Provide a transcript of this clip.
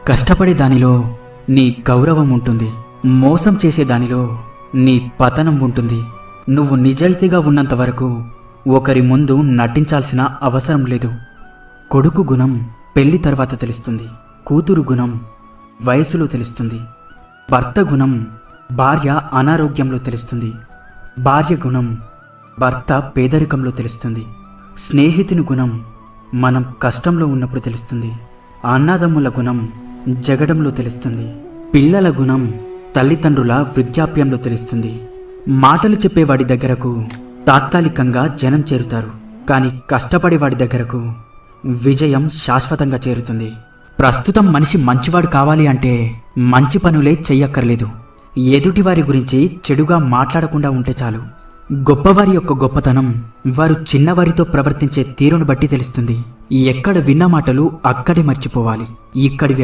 కష్టపడే దానిలో నీ గౌరవం ఉంటుంది. మోసం చేసే దానిలో నీ పతనం ఉంటుంది. నువ్వు నిజాయితీగా ఉన్నంత వరకు ఒకరి ముందు నటించాల్సిన అవసరం లేదు. కొడుకు గుణం పెళ్లి తర్వాత తెలుస్తుంది. కూతురు గుణం వయసులో తెలుస్తుంది. భర్త గుణం భార్య అనారోగ్యంలో తెలుస్తుంది. భార్య గుణం భర్త పేదరికంలో తెలుస్తుంది. స్నేహితుని గుణం మనం కష్టంలో ఉన్నప్పుడు తెలుస్తుంది. అన్నదమ్ముల గుణం జగడంలో తెలుస్తుంది. పిల్లల గుణం తల్లిదండ్రుల వృద్ధాప్యంలో తెలుస్తుంది. మాటలు చెప్పేవాడి దగ్గరకు తాత్కాలికంగా జనం చేరుతారు, కానీ కష్టపడేవాడి దగ్గరకు విజయం శాశ్వతంగా చేరుతుంది. ప్రస్తుతం మనిషి మంచివాడు కావాలి అంటే మంచి పనులే చెయ్యక్కర్లేదు. ఎదుటివారి గురించి చెడుగా మాట్లాడకుండా ఉంటే చాలు. గొప్పవారి యొక్క గొప్పతనం వారు చిన్నవారితో ప్రవర్తించే తీరును బట్టి తెలుస్తుంది. ఎక్కడ విన్న మాటలు అక్కడే మర్చిపోవాలి. ఇక్కడివి